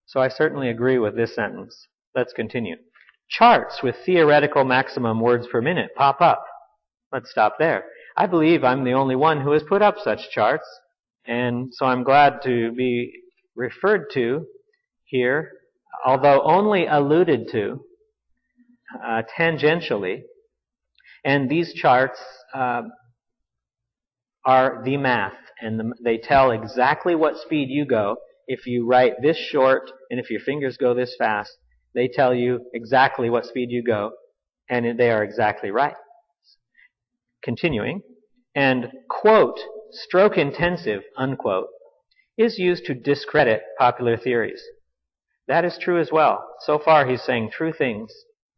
So I certainly agree with this sentence. Let's continue. Charts with theoretical maximum words per minute pop up. Let's stop there. I believe I'm the only one who has put up such charts, and so I'm glad to be referred to here, although only alluded to tangentially. And these charts are the math, and they tell exactly what speed you go. If you write this short, and if your fingers go this fast, they tell you exactly what speed you go, and they are exactly right. Continuing, and quote, stroke intensive, unquote, is used to discredit popular theories. That is true as well. So far he's saying true things.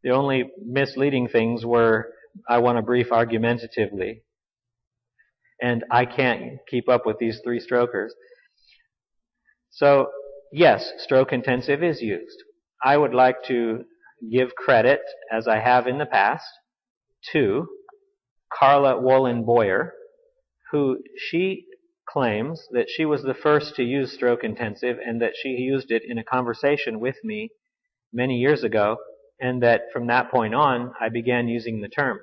The only misleading things were, I want to brief argumentatively, and I can't keep up with these three strokers. So, yes, stroke intensive is used. I would like to give credit, as I have in the past, to Carla Wolin-Boyer, who she claims that she was the first to use stroke intensive and that she used it in a conversation with me many years ago, and that from that point on I began using the term.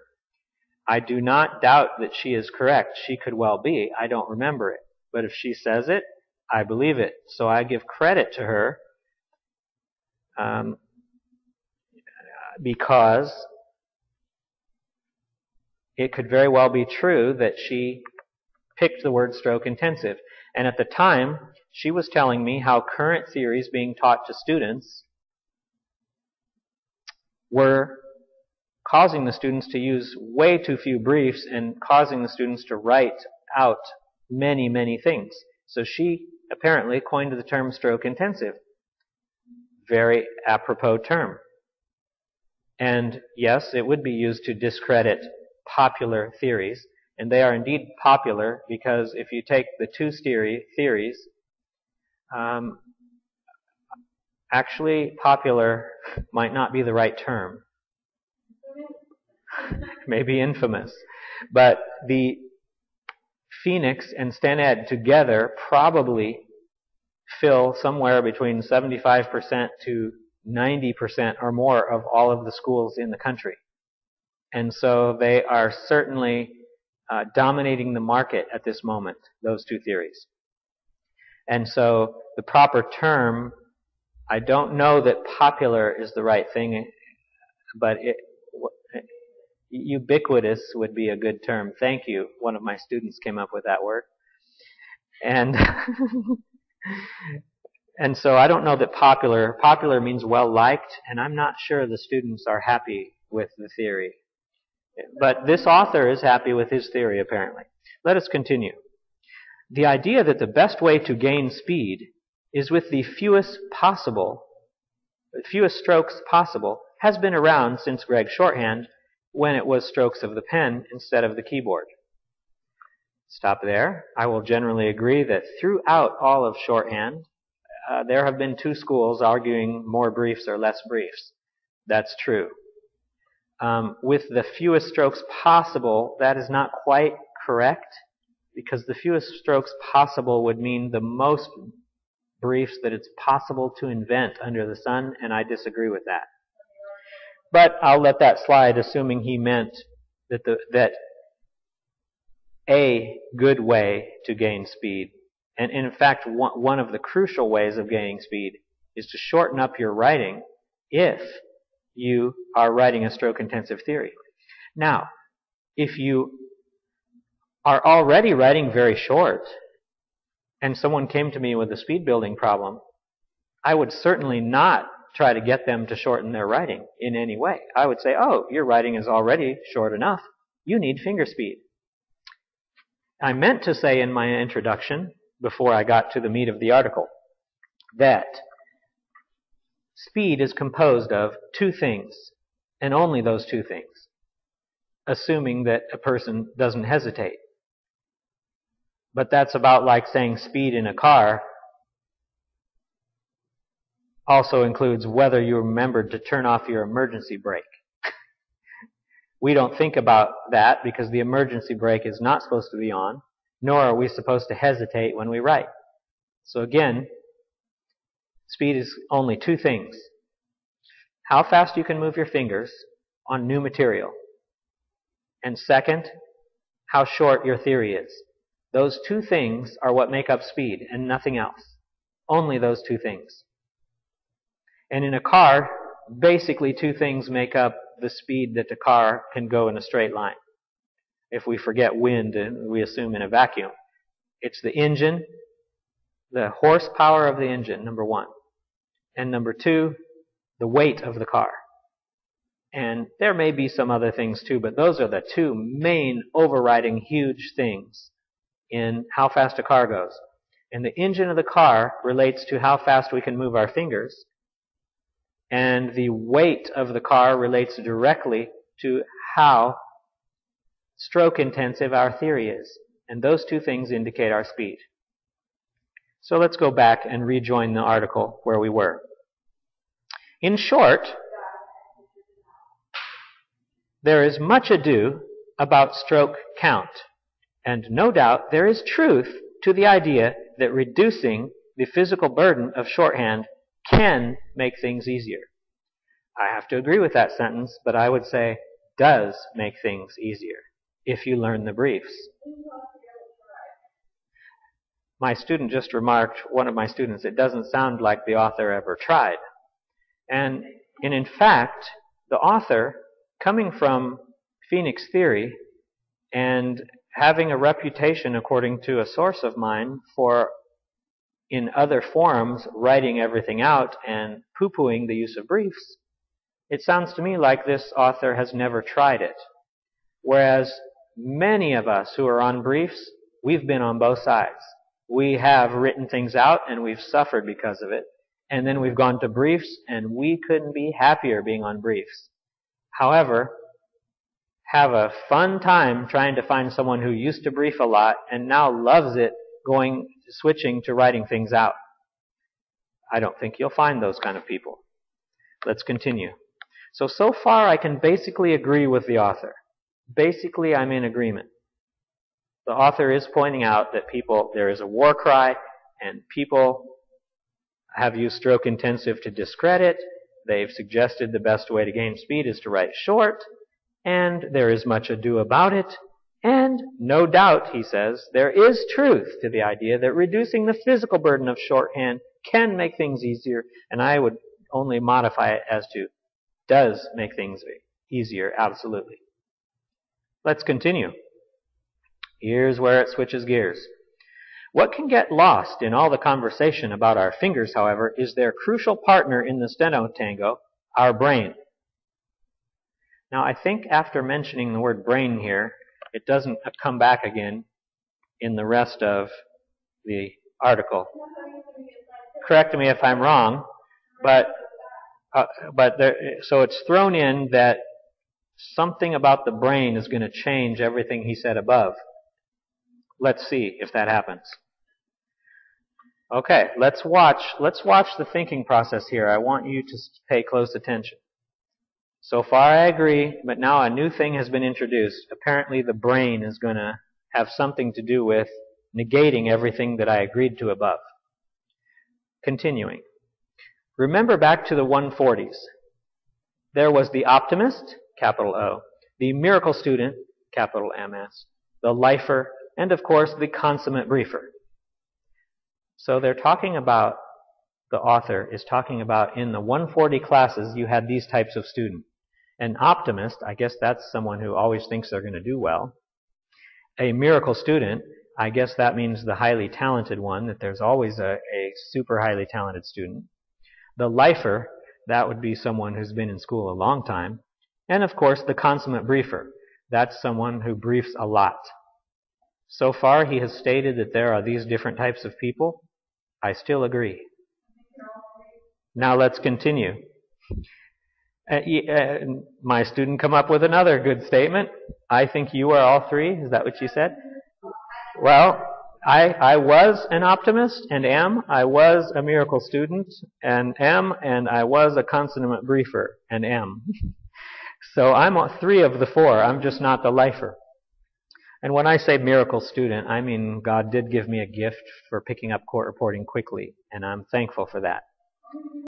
I do not doubt that she is correct. She could well be. I don't remember it. But if she says it, I believe it. So I give credit to her because it could very well be true that she picked the word stroke intensive. And at the time, she was telling me how current theories being taught to students were causing the students to use way too few briefs and causing the students to write out many, many things. So she apparently coined the term stroke intensive. Very apropos term. And yes, it would be used to discredit popular theories. And they are indeed popular because if you take the two theories, actually popular might not be the right term. Maybe infamous. But the Phoenix and Stanad together probably fill somewhere between 75% to 90% or more of all of the schools in the country. And so they are certainly dominating the market at this moment, those two theories. And so the proper term, I don't know that popular is the right thing, but ubiquitous would be a good term. Thank you. One of my students came up with that word. And and so I don't know that popular means well liked, and I'm not sure the students are happy with the theory. But this author is happy with his theory, apparently. Let us continue. The idea that the best way to gain speed is with the fewest strokes possible has been around since Greg's shorthand, when it was strokes of the pen instead of the keyboard. Stop there. I will generally agree that throughout all of shorthand, there have been two schools arguing more briefs or less briefs. That's true. With the fewest strokes possible, that is not quite correct, because the fewest strokes possible would mean the most briefs that it's possible to invent under the sun, and I disagree with that. But I'll let that slide, assuming he meant that a good way to gain speed, and in fact one of the crucial ways of gaining speed, is to shorten up your writing if you are writing a stroke-intensive theory. Now, if you are already writing very short, and someone came to me with a speed building problem, I would certainly not try to get them to shorten their writing in any way. I would say, oh, your writing is already short enough. You need finger speed. I meant to say in my introduction, before I got to the meat of the article, that speed is composed of two things, and only those two things, assuming that a person doesn't hesitate. But that's about like saying speed in a car also includes whether you remembered to turn off your emergency brake. We don't think about that because the emergency brake is not supposed to be on, nor are we supposed to hesitate when we write. So again, Speed is only two things. How fast you can move your fingers on new material. And second, how short your theory is. Those two things are what make up speed and nothing else. Only those two things. And in a car, basically two things make up the speed that the car can go in a straight line. If we forget wind and we assume in a vacuum. It's the engine, the horsepower of the engine, number one. And number two, the weight of the car. And there may be some other things too, but those are the two main overriding huge things in how fast a car goes. And the engine of the car relates to how fast we can move our fingers. And the weight of the car relates directly to how stroke intensive our theory is. And those two things indicate our speed. So let's go back and rejoin the article where we were. In short, there is much ado about stroke count, and no doubt there is truth to the idea that reducing the physical burden of shorthand can make things easier. I have to agree with that sentence, but I would say does make things easier if you learn the briefs. My student just remarked, one of my students, it doesn't sound like the author ever tried. And in fact, the author, coming from Phoenix theory and having a reputation, according to a source of mine, for in other forums writing everything out and poo-pooing the use of briefs, it sounds to me like this author has never tried it. Whereas many of us who are on briefs, we've been on both sides. We have written things out and we've suffered because of it. And then we've gone to briefs and we couldn't be happier being on briefs. However, have a fun time trying to find someone who used to brief a lot and now loves it switching to writing things out. I don't think you'll find those kind of people. Let's continue. So far I can basically agree with the author. Basically, I'm in agreement. The author is pointing out that there is a war cry and people have used stroke intensive to discredit. They've suggested the best way to gain speed is to write short, and there is much ado about it. And no doubt, he says, there is truth to the idea that reducing the physical burden of shorthand can make things easier, and I would only modify it as to does make things easier, absolutely. Let's continue. Here's where it switches gears. What can get lost in all the conversation about our fingers, however, is their crucial partner in the steno tango, our brain. Now, I think after mentioning the word brain here, it doesn't come back again in the rest of the article. Correct me if I'm wrong, so it's thrown in that something about the brain is going to change everything he said above. Let's see if that happens. Okay, let's watch the thinking process here. I want you to pay close attention. So far I agree, but now a new thing has been introduced. Apparently the brain is going to have something to do with negating everything that I agreed to above. Continuing. Remember back to the 140s. There was the optimist, capital O, the miracle student, capital MS, the lifer, and of course the consummate briefer. So they're talking about, the author is talking about in the 140 classes you had these types of student. An optimist, I guess that's someone who always thinks they're going to do well. A miracle student, I guess that means the highly talented one, that there's always a super highly talented student. The lifer, that would be someone who's been in school a long time. And of course the consummate briefer, that's someone who briefs a lot. So far he has stated that there are these different types of people. I still agree. Now let's continue. My student come up with another good statement. I think you are all three. Is that what you said? Well, I was an optimist and am. I was a miracle student and am. And I was a consummate briefer and am. So I'm three of the four. I'm just not the lifer. And when I say miracle student, I mean God did give me a gift for picking up court reporting quickly, and I'm thankful for that.